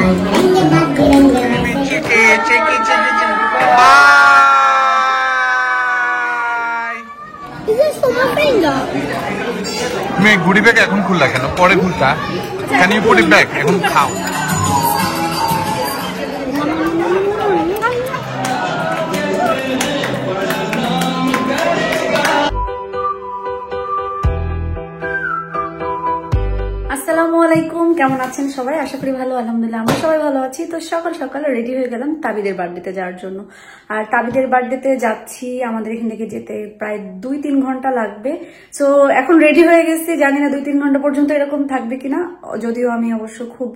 তুমি গুডি ব্যাগ এখন খুললা কেন? পরে খুলতা। Can you put it back? এখন খাও। আসসালামু আলাইকুম, কেমন আছেন সবাই? আশা করি ভালো। আলহামদুলিল্লাহ আমরা সবাই ভালো আছি। তো সকাল সকাল রেডি হয়ে গেলাম তাবিদের বার্থডেতে যাওয়ার জন্য। আর তাবিদের বার্থডেতে যাচ্ছি, আমাদের এখান থেকে যেতে প্রায় 2-3 ঘন্টা লাগবে। সো এখন রেডি হয়ে গেছি, জানি না 2-3 ঘন্টা পর্যন্ত এরকম থাকবে কিনা। যদিও আমি অবশ্য খুব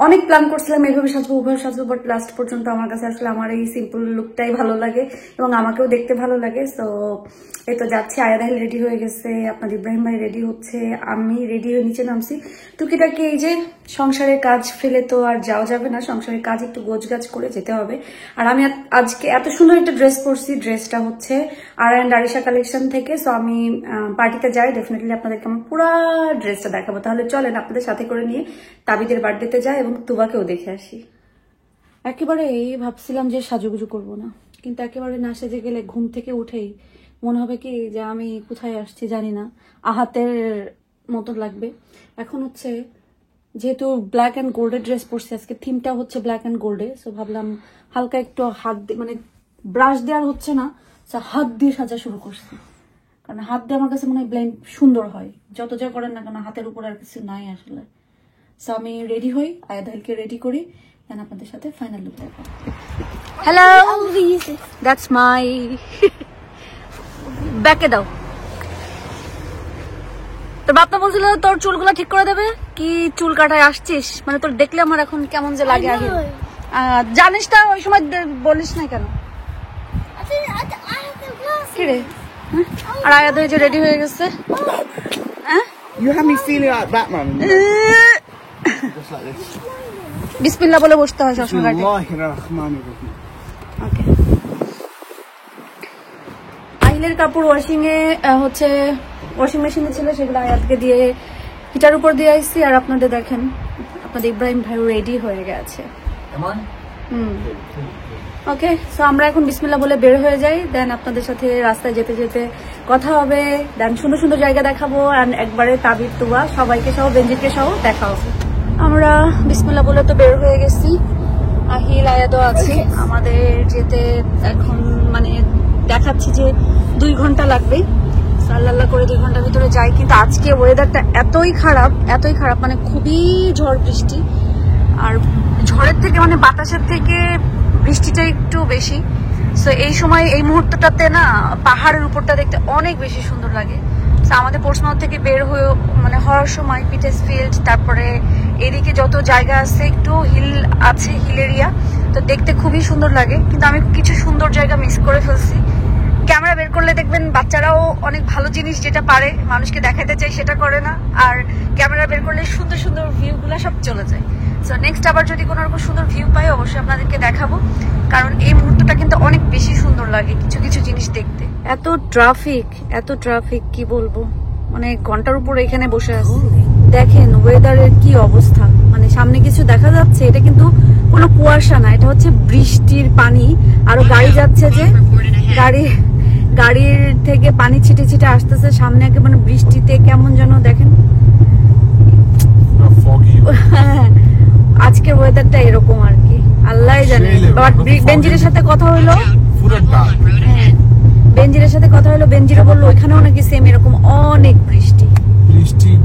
অনেক প্ল্যান করছিলাম এভাবে সাজবো ওভাবে সাজবো, বাট লাস্ট পর্যন্ত আমার কাছে আসলে আমার এই সিম্পল লুকটাই ভালো লাগে এবং আমাকেও দেখতে ভালো লাগে। সো এই তো যাচ্ছি। আয়াদাহিল রেডি হয়ে গেছে, আপনার ইব্রাহিম ভাই রেডি হচ্ছে, আমি রেডি হয়ে নিচে নামছি। টুকিটাকি এই যে সংসারের কাজ ফেলে তো আর যাওয়া যাবে না, সংসারের কাজ একটু গোছগাছ করে যেতে হবে। আর আমি আজকে এত সুন্দর একটা ড্রেস পরছি, ড্রেসটা হচ্ছে আরিশা কালেকশন থেকে। সো আমি পার্টিতে যাই, ডেফিনেটলি আপনাদেরকে আমার পুরো ড্রেসটা দেখাবো। তাহলে চলেন আপনাদের সাথে করে নিয়ে তাবিদের বার্থডেতে যাই এবং তুবাকেও দেখে আসি। একেবারে ভাবছিলাম যে সাজুগুজু করবো না, কিন্তু একেবারে না সেজে গেলে ঘুম থেকে উঠেই মনে হবে কি যে আমি কোথায় আসছি জানি না, আহাতের মতো লাগবে। এখন হচ্ছে যেহেতু ব্ল্যাক অ্যান্ড গোল্ডের ড্রেস পরছি, আজকে থিমটা হচ্ছে ব্ল্যাক অ্যান্ড গোল্ডে। সো ভাবলাম হালকা একটু হাত দিয়ে, মানে ব্রাশ দেওয়ার হচ্ছে না, হাত দিয়ে সাজা শুরু করছি। কারণ হাত দিয়ে আমার কাছে মনে হয় ব্লেন্ড সুন্দর হয়, যত যা করেন না কেন হাতের উপর আর কিছু নাই আসলে। সো আমি রেডি হই, আয়াদাহিলকে রেডি করি, দেন আপনাদের সাথে ফাইনাল লুক দেখাবো। হ্যালো, দ্যাটস মাই ব্যাকে দাও। তোর বাপ্পা বলছিল তোর চুলগুলো ঠিক করে দেবে, কি চুল কাটায় আসছিস? মানে তোর দেখলে আমার এখন কেমন যে লাগে। আগে জানিস না, ওই সময় বলিস না কেন? কি রে? আর আয়াদ যে রেডি হয়ে গেছে। বিসমিল্লাহ বলে বসতে হয় সবসময়। ওকে, আহিলের কাপড় ওয়াশিং এ হচ্ছে ওয়াশিং মেশিনে ছিল, সেগুলো আয়াতকে দিয়ে হিটার উপর দিয়ে আসছি। আর আপনাদের দেখেন আপনাদের ইব্রাহিম ভাই রেডি হয়ে গেছে। ওকে, সো আমরা এখন বিসমিল্লাহ বলে বের হয়ে যাই, দেন আপনাদের সাথে রাস্তায় যেতে যেতে কথা হবে, দেন সুন্দর সুন্দর জায়গা দেখাবো। আর একবারে তাবিদ তুবা সবাইকে সহ বেঞ্জিকে সহ দেখা হবে। আমরা বিসমিল্লাহ বলে তো বের হয়ে গেছি, আহিল আয়াদও আছে। আমাদের যেতে এখন মানে দেখাচ্ছি যে 2 ঘন্টা লাগবে। আল্লাহ করে 2 ঘন্টার ভিতরে যাই। কিন্তু আজকে ওয়েদারটা এতই খারাপ, মানে খুবই ঝড় বৃষ্টি। আর ঝড়ের থেকে মানে বাতাসের থেকে বৃষ্টিটা একটু বেশি। সো এই সময় এই মুহূর্তটাতে না পাহাড়ের উপরটা দেখতে অনেক বেশি সুন্দর লাগে। তো আমাদের পোর্টসমাউথ থেকে বের হয়ে মানে হওয়ার সময় পিটার্সফিল্ড, তারপরে এদিকে যত জায়গা আছে একটু হিল আছে, হিল এরিয়া, তো দেখতে খুবই সুন্দর লাগে। কিন্তু আমি কিছু সুন্দর জায়গা মিস করে ফেলছি। ক্যামেরা বের করলে দেখবেন বাচ্চারাও অনেক ভালো জিনিস যেটা পারে মানুষকে দেখাতে চাই সেটা করে না, আর ক্যামেরা বের করলে সুন্দর সুন্দর ভিউ গুলা সব চলে যায়। সো নেক্সট আবার যদি কোনো রকম সুন্দর ভিউ পাই অবশ্যই আপনাদেরকে দেখাবো, কারণ এই মুহূর্তটা কিন্তু অনেক বেশি সুন্দর লাগে কিছু কিছু জিনিস দেখতে। এত ট্রাফিক কি বলবো, মানে ঘন্টার উপর এখানে বসে আছি। দেখেন ওয়েদারের কি অবস্থা, মানে সামনে কিছু দেখা যাচ্ছে, এটা কিন্তু কোনো কুয়াশা না, এটা হচ্ছে বৃষ্টির পানি। আরো গাড়ি যাচ্ছে, যে গাড়ির থেকে পানি ছিটে ছিটে আসতেছে সামনে, একেবারে বৃষ্টিতে কেমন যেন দেখেন। আজকের ওয়েদারটা এরকম আর কি, আল্লাহ জানে। বাট বেঞ্জিরের সাথে কথা হলো, বেঞ্জিরা বললো ওইখানেও নাকি সেম এরকম অনেক বৃষ্টি,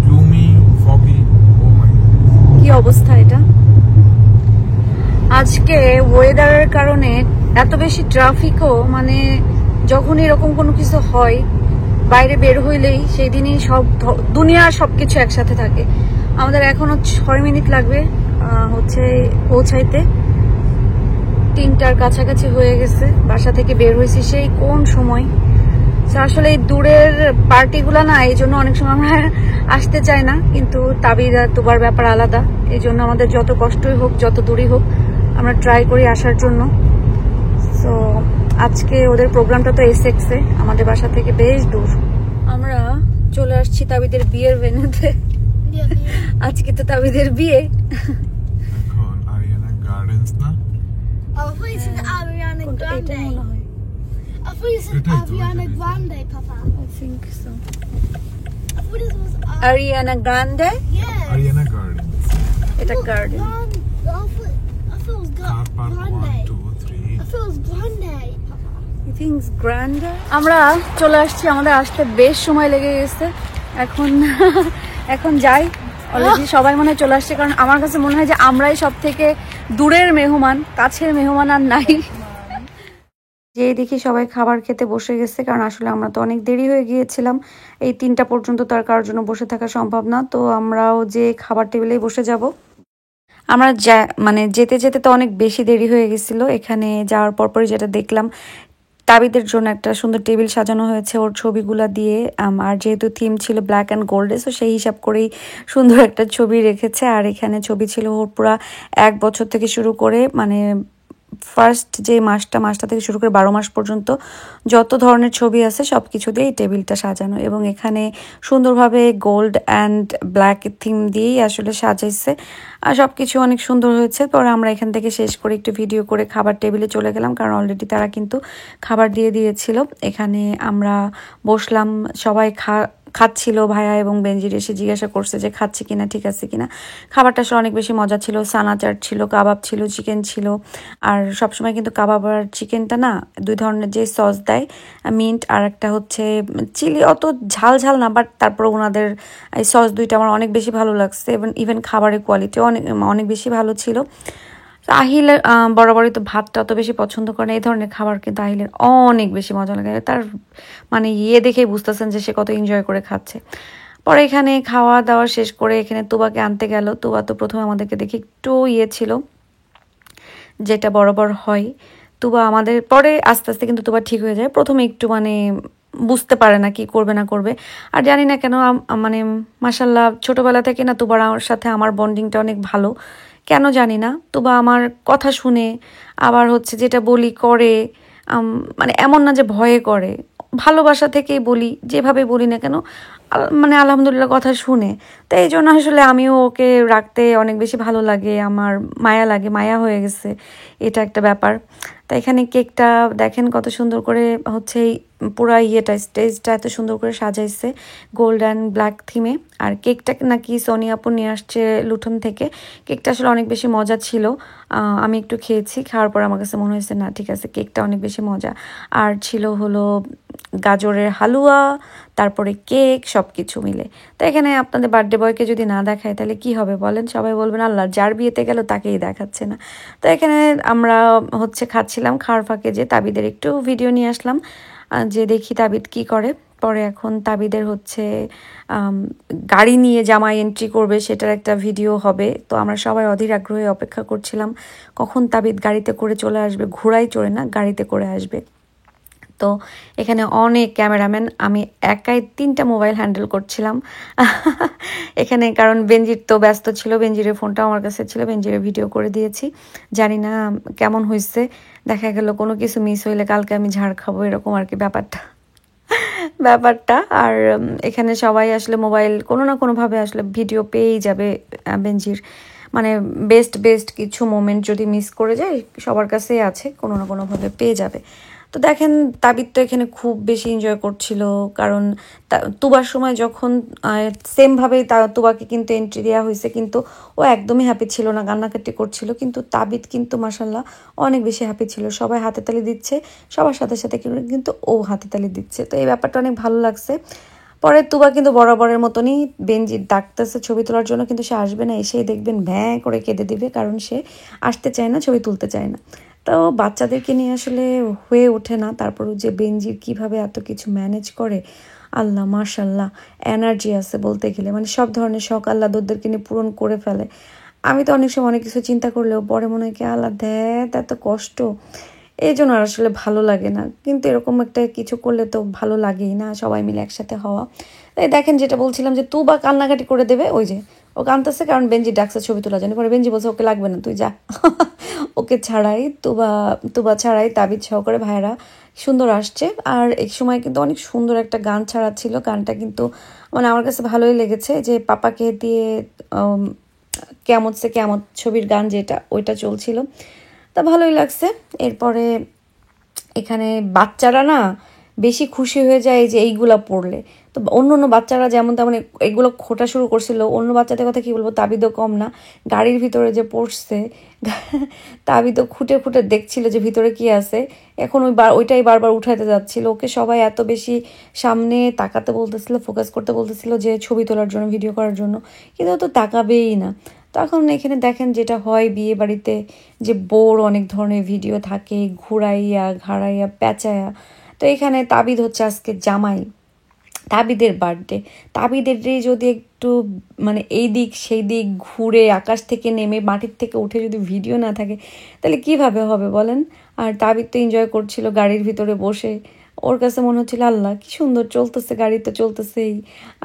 গ্লুমি, ফগি। কি অবস্থা এটা আজকে ওয়েদারের কারণে, এত বেশি ট্রাফিকও, মানে যখন এরকম কোনো কিছু হয় বাইরে বের হইলেই সেই দিনই সব দুনিয়ার সবকিছু একসাথে থাকে। আমাদের এখনো 6 মিনিট লাগবে হচ্ছে পৌঁছাইতে, 3টার কাছাকাছি হয়ে গেছে। বাসা থেকে বের হয়েছি সেই কোন সময়। আসলে এই দূরের পার্টিগুলা না, এই জন্য অনেক সময় আমরা আসতে চাই না, কিন্তু তাবিদ আর তুবার ব্যাপার আলাদা। এই জন্য আমাদের যত কষ্টই হোক, যত দূরই হোক, আমরা ট্রাই করি আসার জন্য। সো আজকে ওদের প্রোগ্রামটা তো এসেক্সে, আমাদের বাসা থেকে বেশ দূর। আমরা চলে আসছি তাবিদের বিয়ের ভেন্যুতে। আজকে তো তাবিদের বিয়ে। কোনটা এটা মনে হয় I thought you said It is, Ariana it is. Grande, Papa. I think so I thought it was Ariana Grande yeah. Ariana Gardens. এটা garden I thought it was Car park 1, Grande. 2, 3. I thought it was Grande, Papa. I think it's Grande আমরা চলে আসছি আমাদের আসতে বেশ সময় লেগে গেছে এখন এখন যাই অলরেডি সবাই মনে হয় চলে আসছে কারণ আমার কাছে মনে হয় যে আমরাই সব থেকে দূরের মেহমান কাছের মেহমান আর নাই যেই দেখি সবাই খাবার খেতে বসে গেছে কারণ আসলে আমরা তো অনেক দেরি হয়ে গিয়েছিলাম এই 3টা পর্যন্ত তার কারোর জন্য বসে থাকা সম্ভব না তো আমরাও যে খাবার টেবিলেই বসে যাব আমরা মানে যেতে যেতে তো অনেক বেশি দেরি হয়ে গেছিল এখানে যাওয়ার পরপরই যেটা দেখলাম তাবিদের জন্য একটা সুন্দর টেবিল সাজানো হয়েছে ওর ছবিগুলা দিয়ে আর যেহেতু থিম ছিল ব্ল্যাক অ্যান্ড গোল্ডে সো সেই হিসাব করেই সুন্দর একটা ছবি রেখেছে আর এখানে ছবি ছিল ওর পুরা 1 বছর থেকে শুরু করে মানে ফার্স্ট যে মাসটা থেকে শুরু করে 12 মাস পর্যন্ত যত ধরনের ছবি আছে সব কিছু দিয়ে এই টেবিলটা সাজানো এবং এখানে সুন্দরভাবে গোল্ড অ্যান্ড ব্ল্যাক থিম দিয়েই আসলে সাজাইছে আর সব কিছু অনেক সুন্দর হয়েছে পরে আমরা এখান থেকে শেষ করে একটু ভিডিও করে খাবার টেবিলে চলে গেলাম কারণ অলরেডি তারা কিন্তু খাবার দিয়ে দিয়েছিল এখানে আমরা বসলাম সবাই খাচ্ছিল ভাইয়া এবং বেনজির এসে জিজ্ঞাসা করছে যে খাচ্ছে কিনা ঠিক আছে কিনা খাবারটা আসলে অনেক বেশি মজা ছিল সানা চাট ছিল কাবাব ছিল চিকেন ছিল আর সবসময় কিন্তু কাবাব আর চিকেনটা না 2 ধরনের যে সস দেয় মিন্ট আর একটা হচ্ছে চিলি অত ঝাল ঝাল না বাট তারপর ওনাদের এই সস 2টা আমার অনেক বেশি ভালো লাগছে এবং ইভেন খাবারের কোয়ালিটি অনেক বেশি ভালো ছিল আহিল বরাবরই তো ভাতটা অত বেশি পছন্দ করে না এই ধরনের খাবার কিন্তু আহিলের অনেক বেশি মজা লাগে তার মানে দেখেই বুঝতেছেন যে সে কত এনজয় করে খাচ্ছে পরে এখানে খাওয়া দাওয়া শেষ করে এখানে তুবাকে আনতে গেল তুবা তো প্রথমে আমাদেরকে দেখে একটু ছিল যেটা বরাবর হয় তুবা আমাদের পরে আস্তে আস্তে কিন্তু তুবা ঠিক হয়ে যায় প্রথমে একটু মানে বুঝতে পারে না কি করবে না করবে আর জানি না কেন মানে মাশাল্লাহ ছোটবেলা থেকে না তুবার সাথে আমার বন্ডিংটা অনেক ভালো কেন জানি না তুবা আমার কথা শুনে আবার হচ্ছে যেটা বলি করে মানে এমন না যে ভয়ে করে ভালোবাসা থেকেই বলি যেভাবে বলি না কেন মানে আলহামদুলিল্লাহ কথা শুনে তো এই জন্য আসলে আমিও ওকে রাখতে অনেক বেশি ভালো লাগে আমার মায়া হয়ে গেছে এটা একটা ব্যাপার তো এখানে কেকটা দেখেন কত সুন্দর করে হচ্ছে পুরা স্টেজটা এত সুন্দর করে সাজাইছে গোল্ড অ্যান্ড ব্ল্যাক থিমে আর কেকটা নাকি সোনিয়া আপু নিয়ে আসছে লুঠন থেকে কেকটা আসলে অনেক বেশি মজা ছিল আমি একটু খেয়েছি খাওয়ার পর আমার কাছে মনে হয়েছে না ঠিক আছে কেকটা অনেক বেশি মজা আর ছিল হলো গাজরের হালুয়া তারপরে কেক সব কিছু মিলে তো এখানে আপনাদের বার্থডে বয়কে যদি না দেখায় তাহলে কি হবে বলেন সবাই বলবেন আল্লাহ যার বিয়েতে গেল তাকেই দেখাচ্ছে না তো এখানে আমরা হচ্ছে খাচ্ছিলাম খাওয়ার ফাঁকে যে তাবিদের একটু ভিডিও নিয়ে আসলাম যে দেখি তাবিদ কি করে পরে এখন তাবিদের হচ্ছে গাড়ি নিয়ে জামাই এন্ট্রি করবে সেটার একটা ভিডিও হবে তো আমরা সবাই অধীর আগ্রহে অপেক্ষা করছিলাম কখন তাবিদ গাড়িতে করে চলে আসবে ঘোড়ায় চড়ে না গাড়িতে করে আসবে তো এখানে অনেক ক্যামেরাম্যান আমি একাই 3টা মোবাইল হ্যান্ডেল করছিলাম এখানে কারণ বেনজির তো ব্যস্ত ছিল বেনজিরের ফোনটা আমার কাছে ছিল বেনজিরের ভিডিও করে দিয়েছি জানি না কেমন হয়েছে দেখা গেল কোনো কিছু মিস হইলে কালকে আমি ঝাড় খাবো এরকম আর কি ব্যাপারটা আর এখানে সবাই আসলে মোবাইল কোনো না কোনোভাবে আসলে ভিডিও পেয়েই যাবে বেনজির মানে বেস্ট কিছু মোমেন্ট যদি মিস করে যায় সবার কাছেই আছে কোনো না কোনোভাবে পেয়ে যাবে তো দেখেন তাবিদ তো এখানে খুব বেশি এনজয় করছিল কারণ তুবার সময় যখন সেমভাবেই তুবাকে কিন্তু এন্ট্রি দেওয়া হয়েছে কিন্তু ও একদমই হ্যাপি ছিল না কান্নাকাটি করছিল কিন্তু তাবিদ কিন্তু মাশাল্লাহ অনেক বেশি হ্যাপি ছিল সবাই হাতে তালি দিচ্ছে সবার সাথে সাথে কিন্তু ও হাতে তালি দিচ্ছে তো এই ব্যাপারটা অনেক ভালো লাগছে পরে তুবা কিন্তু বরাবরের মতনই বেনজির ডাকতেছে ছবি তোলার জন্য কিন্তু সে আসবে না এসেই দেখবেন ভ্যাঁ করে কেঁদে দিবে কারণ সে আসতে চায় না ছবি তুলতে চায় না তো বাচ্চাদেরকে নিয়ে আসলে হয়ে ওঠে না তারপরও যে বেনজির কিভাবে এত কিছু ম্যানেজ করে আল্লাহ মাশাল্লাহ এনার্জি আছে বলতে গেলে মানে সব ধরনের শখ আহ্লাদদেরকে নিয়ে পূরণ করে ফেলে আমি তো অনেক সময় অনেক কিছু চিন্তা করলেও পরে মনে হয় কি আল্লাহ এত কষ্ট এই জন্য আর আসলে ভালো লাগে না কিন্তু এরকম একটা কিছু করলে তো ভালো লাগেই না সবাই মিলে একসাথে হওয়া তাই দেখেন যেটা বলছিলাম যে তুবা কান্নাকাটি করে দেবে ওই যে ও কাঁদতেছে কারণ বেনজি ডাকছে ছবি তোলা জানি পরে বেনজি বলছে ওকে লাগবে না তুই যা ওকে ছাড়াই তুবা ছাড়াই তাবিদ সহকারে ভাইয়েরা সুন্দর আসছে আর এই সময় কিন্তু অনেক সুন্দর একটা গান ছাড়াচ্ছিল গানটা কিন্তু মানে আমার কাছে ভালোই লেগেছে যে পাপাকে দিয়ে কেমত সে কেমত ছবির গান যেটা ওইটা চলছিল তা ভালোই লাগছে এরপরে এখানে বাচ্চারা না বেশি খুশি হয়ে যায় যে এইগুলা পড়লে। তো অন্য অন্য বাচ্চারা যেমন তেমন এগুলো খোটা শুরু করছিল, অন্য বাচ্চাদের কথা কি বলবো, তাবিদও কম না। গাড়ির ভিতরে যে পড়ছে তাবিদও খুঁটে খুঁটে দেখছিল যে ভিতরে কি আছে। এখন ওইটাই বারবার উঠাইতে যাচ্ছিল। ওকে সবাই এত বেশি সামনে তাকাতে বলতেছিল, ফোকাস করতে বলতেছিল যে ছবি তোলার জন্য, ভিডিও করার জন্য, কিন্তু ও তো তাকাবেই না। তো এখন এখানে দেখেন যেটা হয় বিয়ে বাড়িতে, যে বউর অনেক ধরনের ভিডিও থাকে, ঘুরাইয়া ঘাড়াইয়া পেঁচাইয়া। তো এখানে তাবিদ হচ্ছে আজকে জামাই, তাবিদের বার্থডে। তাবিদের যদি একটু মানে এই দিক সেই দিক ঘুরে আকাশ থেকে নেমে মাটির থেকে উঠে যদি ভিডিও না থাকে তাহলে কিভাবে হবে বলেন। আর তাবিদ তো এনজয় করছিল গাড়ির ভিতরে বসে, ওর কাছে মনে হচ্ছিল আল্লাহ কি সুন্দর চলতেছে, গাড়ি তো চলতেছেই।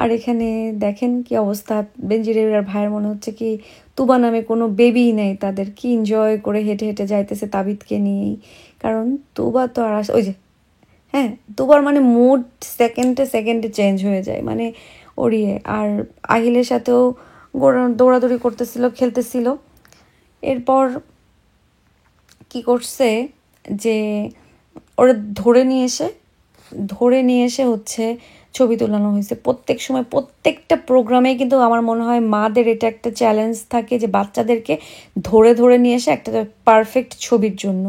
আর এখানে দেখেন কি অবস্থা, বেনজিরের আর ভাইয়ের মনে হচ্ছে কি তুবা নামে কোনো বেবি নেই তাদের, কি এনজয় করে হেঁটে হেঁটে যাইতেছে তাবিদকে নিয়েই। কারণ তুবা তো আর ওই যে হ্যাঁ, দুবার মানে মুড সেকেন্ডে সেকেন্ডে চেঞ্জ হয়ে যায় মানে ওড়িয়ে। আর আহিলের সাথেও দৌড়াদৌড়ি করতেছিল, খেলতেছিল। এরপর কি করছে যে ওরা ধরে নিয়ে এসে হচ্ছে ছবি তোলানো হয়েছে। প্রত্যেক সময় প্রত্যেকটা প্রোগ্রামে কিন্তু আমার মনে হয় মাদের এটা একটা চ্যালেঞ্জ থাকে যে বাচ্চাদেরকে ধরে ধরে নিয়ে এসে একটা পারফেক্ট ছবির জন্য।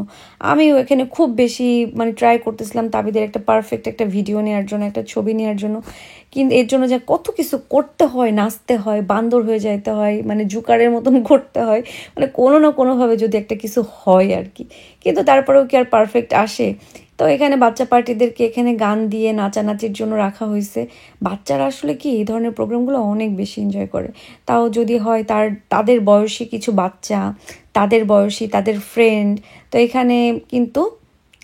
আমিও এখানে খুব বেশি মানে ট্রাই করতেছিলাম তাবিদের একটা পারফেক্ট একটা ভিডিও নেওয়ার জন্য, একটা ছবি নেওয়ার জন্য। কিন্তু এর জন্য যে কত কিছু করতে হয়, নাচতে হয়, বান্দর হয়ে যাইতে হয়, মানে জুকারের মতন করতে হয়, মানে কোনো না কোনোভাবে যদি একটা কিছু হয় আর কি। কিন্তু তারপরেও কি আর পারফেক্ট আসে? তো এখানে বাচ্চা পার্টিদেরকে এখানে গান দিয়ে নাচানাচির জন্য রাখা হয়েছে। বাচ্চারা আসলে কি এই ধরনের প্রোগ্রামগুলো অনেক বেশি এনজয় করে। তাও যদি হয় তাদের বয়সী কিছু বাচ্চা, তাদের বয়সী তাদের ফ্রেন্ড, তো এখানে কিন্তু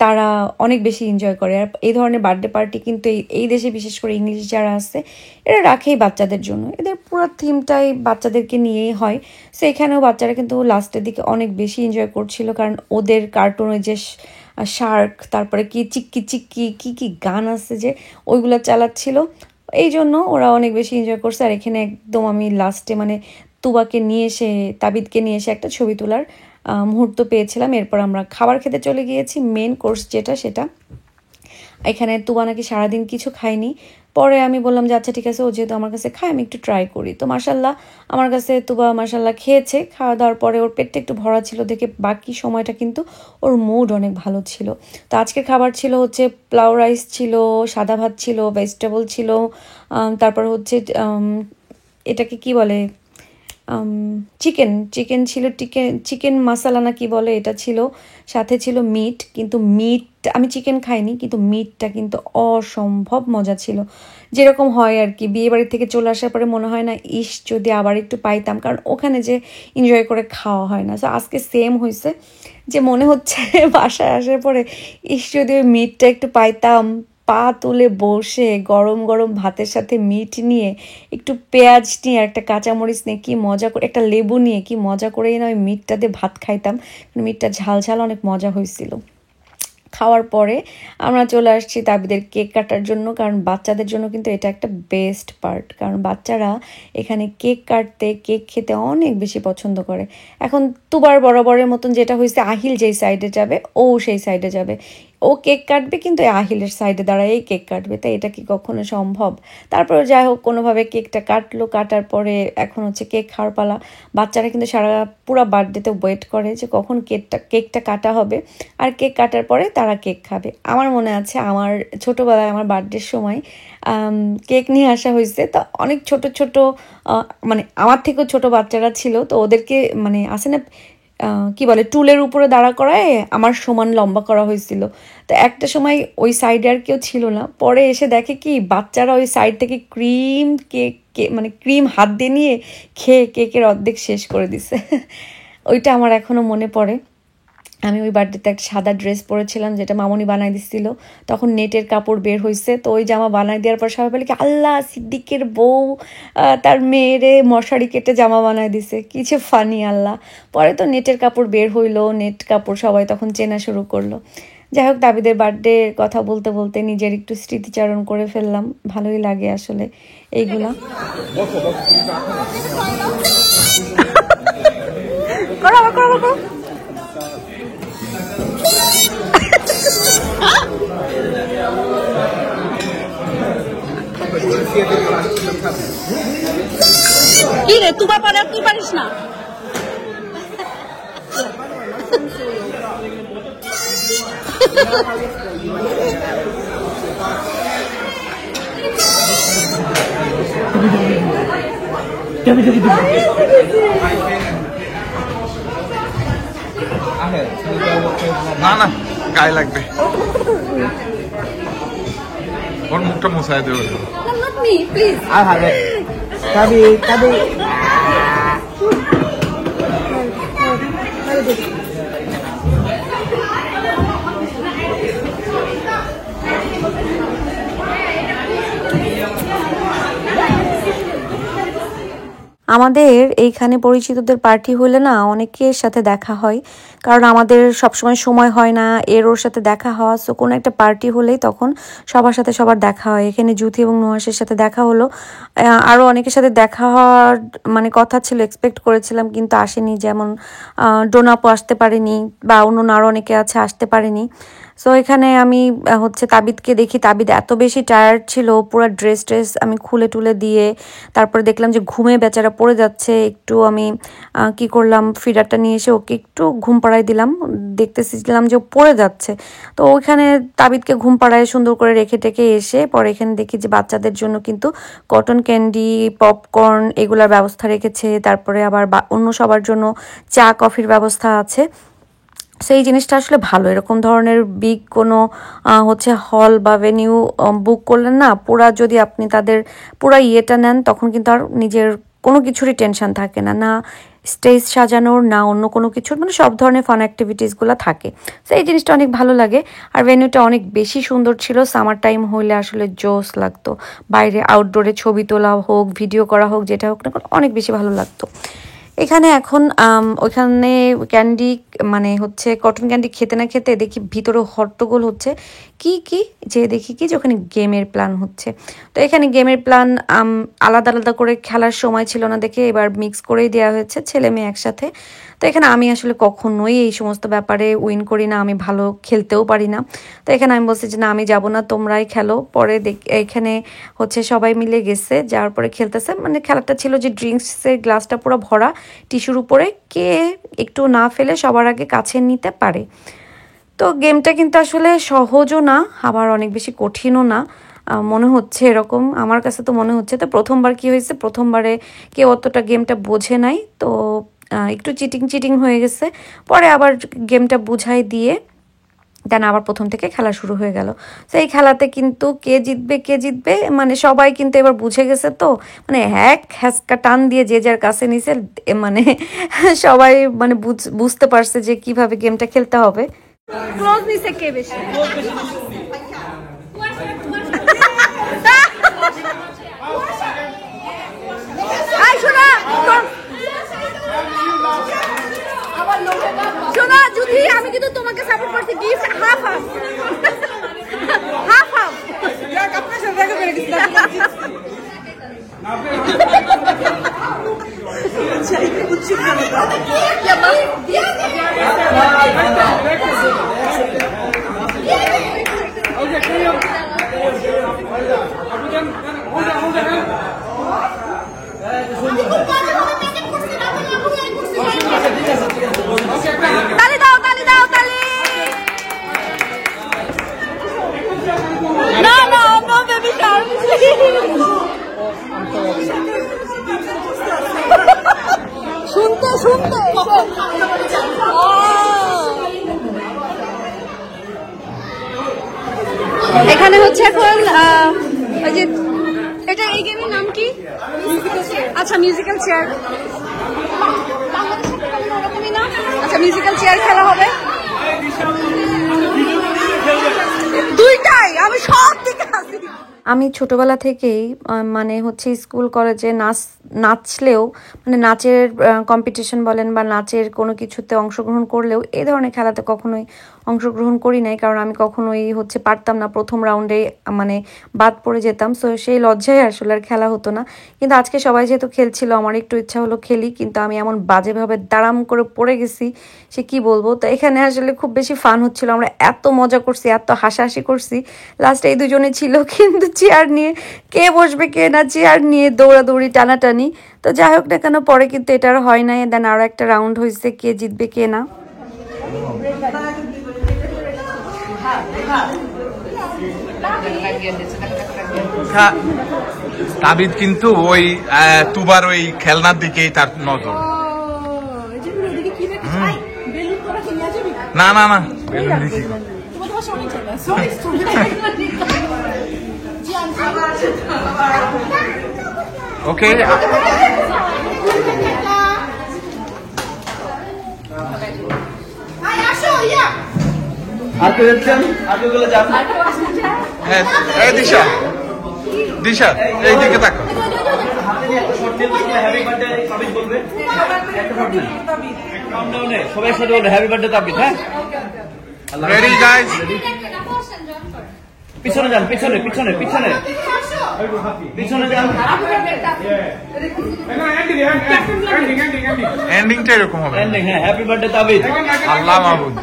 তারা অনেক বেশি এনজয় করে। আর এই ধরনের বার্থডে পার্টি কিন্তু এই দেশে বিশেষ করে ইংলিশ যারা আছে এরা রাখেই বাচ্চাদের জন্য, এদের পুরো থিমটাই বাচ্চাদেরকে নিয়েই হয়। সো এখানেও বাচ্চারা কিন্তু লাস্টের দিকে অনেক বেশি এনজয় করছিল, কারণ ওদের কার্টুনে যে শার্ক, তারপরে কি চিক্কি চিক্কি কি কি গান আছে যে ওইগুলো চালাচ্ছিল, এই জন্য ওরা অনেক বেশি এনজয় করছে। আর এখানে একদম আমি লাস্টে মানে তুবাকে নিয়ে এসে, তাবিদকে নিয়ে এসে একটা ছবি তোলার মুহূর্ত পেয়েছিলাম। এরপর আমরা খাবার খেতে চলে গিয়েছি, মেন কোর্স যেটা সেটা। এখানে তুবা নাকি সারাদিন কিছু খায়নি। পরে আমি বললাম যে আচ্ছা ঠিক আছে, ও যেহেতু আমার কাছে খায় আমি একটু ট্রাই করি। তো মাশাল্লাহ আমার কাছে তুবা মাশাল্লাহ খেয়েছে। খাওয়া দাওয়ার পরে ওর পেটটা একটু ভরা ছিল দেখে বাকি সময়টা কিন্তু ওর মুড অনেক ভালো ছিল। তো আজকের খাবার ছিল হচ্ছে পোলাও রাইস ছিল, সাদা ভাত ছিল, ভেজিটেবল ছিল, তারপর হচ্ছে এটাকে কি বলে চিকেন ছিল, চিকেন মশলা না কি বলে এটা ছিল, সাথে ছিল মিট। কিন্তু মিট আমি চিকেন খাইনি, কিন্তু মিটটা কিন্তু অসম্ভব মজা ছিল। যেরকম হয় আর কি বিয়ে বাড়ি থেকে চলে আসার পরে মনে হয় না ইস যদি আবার একটু পাইতাম, কারণ ওখানে যে এনজয় করে খাওয়া হয় না। তো আজকে সেম হয়েছে যে মনে হচ্ছে বাসায় আসার পরে ইস যদি ওই মিটটা একটু পাইতাম, পা তুলে বসে গরম গরম ভাতের সাথে মিট নিয়ে, একটু পেঁয়াজ নিয়ে, একটা কাঁচামরিচ নিয়ে কি মজা করে, একটা লেবু নিয়ে কি মজা করেই না ওই মিটটা দিয়ে ভাত খাইতাম। মিটটা ঝাল ঝাল অনেক মজা হয়েছিল। খাওয়ার পরে আমরা চলে আসছি তাবিদের কেক কাটার জন্য, কারণ বাচ্চাদের জন্য কিন্তু এটা একটা বেস্ট পার্ট, কারণ বাচ্চারা এখানে কেক কাটতে, কেক খেতে অনেক বেশি পছন্দ করে। এখন তুবার বরাবরের মতন যেটা হয়েছে, আহিল যেই সাইডে যাবে ও সেই সাইডে যাবে, ও কেক কাটবে কিন্তু আহিলের সাইডে দাঁড়ায় কেক কাটবে, তাই এটা কি কখনো সম্ভব? তারপরে যাই হোক কোনোভাবে কেকটা কাটলো, কাটার পরে এখন হচ্ছে কেক খাওয়ার পালা। বাচ্চারা কিন্তু সারা পুরো বার্থডেতে ওয়েট করে যে কখন কেকটা কাটা হবে, আর কেক কাটার পরে তারা কেক খাবে। আমার মনে আছে আমার ছোটোবেলায় আমার বার্থডের সময় কেক নিয়ে আসা হয়েছে, তো অনেক ছোট ছোট মানে আমার থেকেও ছোট বাচ্চারা ছিল, তো ওদেরকে মানে আসে না কি বলে টুলের উপরে দাঁড়া করায় আমার সমান লম্বা করা হয়েছিল। তো একটা সময় ওই সাইডে আর কেউ ছিল না, পরে এসে দেখে কি বাচ্চারা ওই সাইড থেকে মানে ক্রিম হাত দিয়ে নিয়ে খেয়ে কেকের অর্ধেক শেষ করে দিছে। ওইটা আমার এখনো মনে পড়ে। আমি ওই বার্থডেতে একটা সাদা ড্রেস পরেছিলাম যেটা মামনি বানাই দিচ্ছিল, তখন নেটের কাপড় বের হয়েছে, তো ওই জামা বানাই দেওয়ার পর সবাই বলে কি আল্লাহ সিদ্দিকের বউ তার মেয়েরে মশারি কেটে জামা বানাই দিছে, কিছু ফানি আল্লাহ। পরে তো নেটের কাপড় বের হইলো, নেট কাপড় সবাই তখন চেনা শুরু করলো। যাই হোক তাবিদের বার্থডে কথা বলতে বলতে নিজের একটু স্মৃতিচারণ করে ফেললাম, ভালোই লাগে আসলে এইগুলা। করো কি রে তুই পারে তুই পারিস না না না গায়ে লাগবে ওর মুখটা মুছাই দেবে not me please I'll have it. Tabi. আমাদের এইখানে পরিচিতদের পার্টি হলে না অনেকের সাথে দেখা হয়, কারণ আমাদের সবসময় সময় হয় না এর ওর সাথে দেখা হওয়া। সো কোনো একটা পার্টি হলেই তখন সবার সাথে সবার দেখা হয়। এখানে জুথি এবং নুহাসের সাথে দেখা হলো, আরও অনেকের সাথে দেখা হওয়ার মানে কথা ছিল, এক্সপেক্ট করেছিলাম কিন্তু আসেনি। যেমন ডোনাপো আসতে পারেনি বা অন্য আরও অনেকে আছে আসতে পারেনি। সো এখানে আমি হচ্ছে তাবিদকে দেখি, তাবিদ এত বেশি টায়ার্ড ছিল, পুরো ড্রেস আমি খুলে টুলে দিয়ে তারপরে দেখলাম যে ঘুমে বেচারা পড়ে যাচ্ছে। একটু আমি কি করলাম, ফিডারটা নিয়ে এসে ওকে একটু ঘুম পাড়াই দিলাম, দেখতেছিলাম যে ও পড়ে যাচ্ছে। তো ওইখানে তাবিদকে ঘুম পাড়ায় সুন্দর করে রেখে টেকে এসে পরে এখানে দেখি যে বাচ্চাদের জন্য কিন্তু কটন ক্যান্ডি, পপকর্ন এগুলোর ব্যবস্থা রেখেছে। তারপরে আবার অন্য সবার জন্য চা কফির ব্যবস্থা আছে। সেই জিনিসটা আসলে ভালো। এরকম ধরনের বিগ কোনো হচ্ছে হল বা ভেনিউ বুক করলেন না, পুরা যদি আপনি তাদের পুরা ইয়েটা নেন তখন কিন্তু আর নিজের কোনো কিছুরই টেনশন থাকে না, না স্টেজ সাজানোর না অন্য কোনো কিছুর, মানে সব ধরনের ফান অ্যাক্টিভিটিসগুলো থাকে। তো এই জিনিসটা অনেক ভালো লাগে। আর ভেনিউটা অনেক বেশি সুন্দর ছিল। সামার টাইম হলে আসলে জোস লাগতো, বাইরে আউটডোরে ছবি তোলা হোক, ভিডিও করা হোক, যেটা হোক না অনেক বেশি ভালো লাগতো। এখানে এখন ওইখানে ক্যান্ডি মানে হচ্ছে কটন ক্যান্ডি খেতে না খেতে দেখি ভিতরে হট্টগোল হচ্ছে। কি যে দেখি কি যে ওখানে গেমের প্ল্যান হচ্ছে। তো এখানে গেমের প্ল্যান আলাদা আলাদা করে খেলার সময় ছিল না দেখে এবার মিক্স করেই দেওয়া হয়েছে, ছেলে মেয়ে একসাথে। তো এখানে আমি আসলে কখনোই এই সমস্ত ব্যাপারে উইন করি না, আমি ভালো খেলতেও পারি না। তো এখানে আমি বলছি যে না আমি যাব না, তোমরাই খেলো। পরে এখানে হচ্ছে সবাই মিলে গেছে, যাওয়ার পরে খেলতেছে। মানে খেলাটা ছিল যে ড্রিঙ্কসের গ্লাসটা পুরো ভরা, টিস্যুর উপরে কে একটু না ফেলে সবার আগে কাছে নিতে পারে। তো গেমটা কিন্তু আসলে সহজও না, আবার অনেক বেশি কঠিনও না, মনে হচ্ছে এরকম, আমার কাছে তো মনে হচ্ছে। তো প্রথমবার কি হয়েছে, প্রথমবারে কেউ অতটা গেমটা বোঝে নাই, তো একটু চিটিং হয়ে গেছে। পরে আবার গেমটা বুঝাই দিয়ে দেন আবার প্রথম থেকে খেলা শুরু হয়ে গেল। তো এই খেলাতে কিন্তু কে জিতবে মানে সবাই কিন্তু এবার বুঝে গেছে। তো মানে হ্যাঁচকা টান দিয়ে যে যার কাছে নিছে, মানে সবাই মানে বুঝতে পারছে যে কিভাবে গেমটা খেলতে হবে। ক্লোজ নিছে কে বেশি, শোনা যদি আমি কিন্তু তোমাকে সাপোর্ট করছি, গিফট হাফ আপনার সাথে দেখা করে গেছি। তালি দাও না বেবি শুনতে এখানে হচ্ছে এখন ওই যে এটা এই গেমের নাম কি? আচ্ছা মিউজিক্যাল চেয়ার, আচ্ছা মিউজিক্যাল চেয়ার খেলা হবে দুইটাই। আমি সব দিকে আসি। আমি ছোটবেলা থেকেই মানে হচ্ছে স্কুল কলেজে নাচ নাচলেও মানে নাচের কম্পিটিশন বলেন বা নাচের কোনো কিছুতে অংশগ্রহণ করলেও এই ধরনের খেলাতে কখনোই অংশগ্রহণ করি নাই, কারণ আমি কখনোই হচ্ছে পারতাম না, প্রথম রাউন্ডে মানে বাদ পড়ে যেতাম। সো সেই লজ্জায় আসলে আর খেলা হতো না। কিন্তু আজকে সবাই যেহেতু খেলছিল আমার একটু ইচ্ছা হলো খেলি, কিন্তু আমি এমন বাজেভাবে দাঁড়াম করে পড়ে গেছি সে কি বলবো। তো এখানে আসলে খুব বেশি ফান হচ্ছিল, আমরা এত মজা করছি, এত হাসাহাসি করছি। লাস্টে এই দুজনে ছিল কিন্তু চেয়ার নিয়ে কে বসবে কে না, চেয়ার নিয়ে দৌড়াদৌড়ি টানাটানি। তো যাই হোক না কেন, পরে কিন্তু এটা আর হয় নাই। দেন আরও একটা রাউন্ড হয়েছে, কে জিতবে কে না। তাবিদ কিন্তু ওই তুবার ওই খেলনার দিকেই তার নজর। না না না, বেলুন দেখি। ওকে, আর কেউ যাচ্ছেন? আর কেউ গেলে যান। হ্যাঁ এই দিশা, দিশা এই দিকে তাকো। হাতে নিয়ে একটা শট নিয়ে বলবে হ্যাপি বার্থডে তাবিদ বলবে। একটা শট নেন। কাউন্টডাউনে সবাই সাথে বলবে হ্যাপি বার্থডে তাবিদ। হ্যাঁ, রেডি গাইস? পিছনে যান, পিছনে পিছনে পিছনে পিছনে যান। এন্ডিংটা এরকম হবে। এন্ডিং, হ্যাঁ, হ্যাপি বার্থডে তাবিদ। আল্লাহ মাহবুব।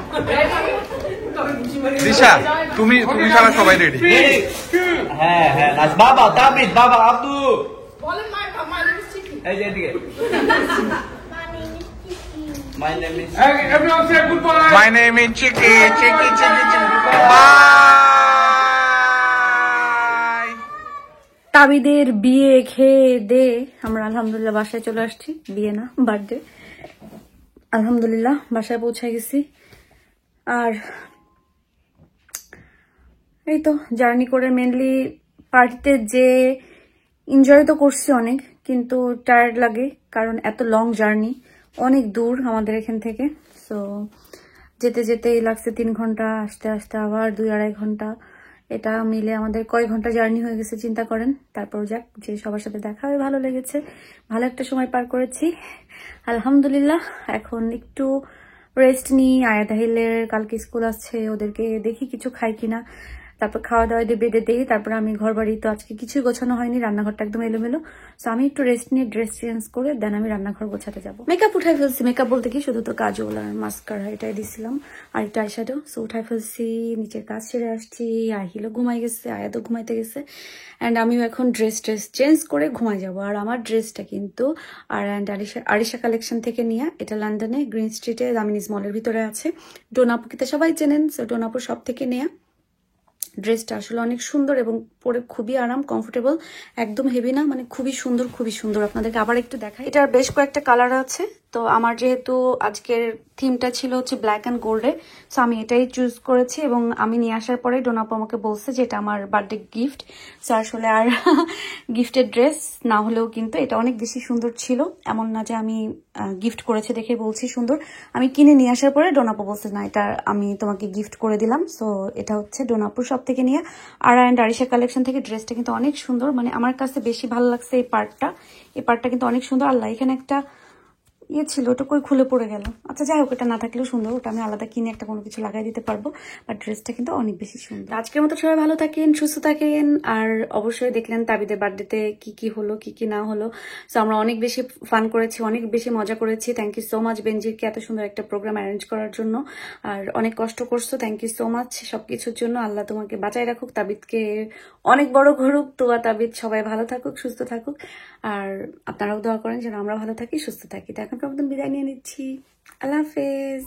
দিশা তুমি ছাড়া সবাই রেডি? হ্যাঁ হ্যাঁ, নাইস। বাবা তাবিদ, বাবা আব্দু, এই যে এদিকে। My name is Everyone say goodbye. My name is Chicky. Bye. তাবিদের বিয়ে খেয়ে দে আমরা আলহামদুলিল্লাহ বাসায় চলে আসছি। বিয়ে না, বার্থডে। আলহামদুলিল্লাহ বাসায় পৌঁছে গেছি। আর এই তো জার্নি করে মেনলি পার্টিতে যে এনজয় তো করছি অনেক, কিন্তু টায়ার্ড লাগে, কারণ এত লং জার্নি, অনেক দূর আমাদের এখান থেকে। সো যেতে যেতেই লাগছে 3 ঘন্টা, আসতে আসতে আবার 2-2.5 ঘন্টা। এটা মিলে আমাদের কয় ঘন্টা জার্নি হয়ে গেছে চিন্তা করেন। তারপর যাক, যে সবার সাথে দেখা হয়ে ভালো লেগেছে, ভালো একটা সময় পার করেছি আলহামদুলিল্লাহ। এখন একটু রেস্ট নিই। আয়াতাহিলের কালকে স্কুল আছে, ওদেরকে দেখি কিছু খাই কিনা, তারপর খাওয়া দাওয়া দিয়ে বেডে দিই। তারপর আমি ঘর বাড়ি তো আজকে কিছুই গোছানো হয়নি, রান্নাঘরটা একদম এলোমেলো। সো আমি একটু রেস্ট নিয়ে ড্রেস চেঞ্জ করে দেন আমি রান্নাঘর গোছাতে যাবো। মেকআপ উঠাই ফেলছি, মেকআপ বলতে কি শুধু তো কাজল আর মাস্কারা এটাই দিছিলাম, আর একটা আইশ্যাডো। সো উঠাই ফেলছি, নিচের কাজ সেরে আসছি। আহিলও ঘুমাই গেছে, আয়াতও ঘুমাইতে গেছে, অ্যান্ড আমিও এখন ড্রেস চেঞ্জ করে ঘুমাই যাবো। আর আমার ড্রেসটা কিন্তু আরিশা কালেকশন থেকে নিয়ে, এটা লন্ডনে গ্রিন স্ট্রিটে দামিনিজ মলের ভিতরে আছে। ডোনাপুকিতে সবাই চেনেন, সো ডোনাপুর সব থেকে নেয়া। ড্রেসটা আসলে অনেক সুন্দর এবং পরে খুবই আরাম, কমফোর্টেবল, একদম হেভি না, মানে খুবই সুন্দর, খুবই সুন্দর। আপনাদেরকে আবার একটু দেখাই। এটার বেশ কয়েকটা কালার আছে। তো আমার যেহেতু আজকের থিমটা ছিল হচ্ছে ব্ল্যাক অ্যান্ড গোল্ডে, সো আমি এটাই চুজ করেছি। এবং আমি নিয়ে আসার পরে ডোনাপু আমাকে বলছে যে এটা আমার বার্থডে গিফট। সো আসলে আর গিফটের ড্রেস না হলেও কিন্তু এটা অনেক বেশি সুন্দর ছিল। এমন না যে আমি গিফট করেছে দেখে বলছি সুন্দর, আমি কিনে নিয়ে আসার পরে ডোনাপু বলছে না এটা আমি তোমাকে গিফট করে দিলাম। সো এটা হচ্ছে ডোনাপুর সব থেকে নিয়ে আরিশা কালেকশন থেকে। ড্রেসটা কিন্তু অনেক সুন্দর, মানে আমার কাছে বেশি ভালো লাগছে এই পার্টটা কিন্তু অনেক সুন্দর। আল্লাহ, এখানে একটা ইয়ে ছিল, ওটা কই খুলে পড়ে গেল। আচ্ছা যাই হোক, এটা না থাকলেও সুন্দর, ওটা আমি আলাদা কিনে একটা কোনো কিছু লাগাই দিতে পারবো। বাট ড্রেসটা কিন্তু অনেক বেশি সুন্দর। আজকের মতো সবাই ভালো থাকেন, সুস্থ থাকেন। আর অবশ্যই দেখলেন তাবিদের বার্থডেতে কি কি হলো, কি কি না হলো। সো আমরা অনেক বেশি ফান করেছি, অনেক বেশি মজা করেছি। থ্যাংক ইউ সো মাচ বেনজিরকে এত সুন্দর একটা প্রোগ্রাম অ্যারেঞ্জ করার জন্য। আর অনেক কষ্ট করছো, থ্যাংক ইউ সো মাচ সবকিছুর জন্য। আল্লাহ তোমাকে বাঁচায় রাখুক, তাবিদকে অনেক বড় করুক। তোয়া তাবিদ সবাই ভালো থাকুক, সুস্থ থাকুক। আর আপনারাও দোয়া করেন যেন আমরা ভালো থাকি, সুস্থ থাকি। তো এখন বিদায় নিয়ে নিচ্ছি। আল্লাহ হাফেজ।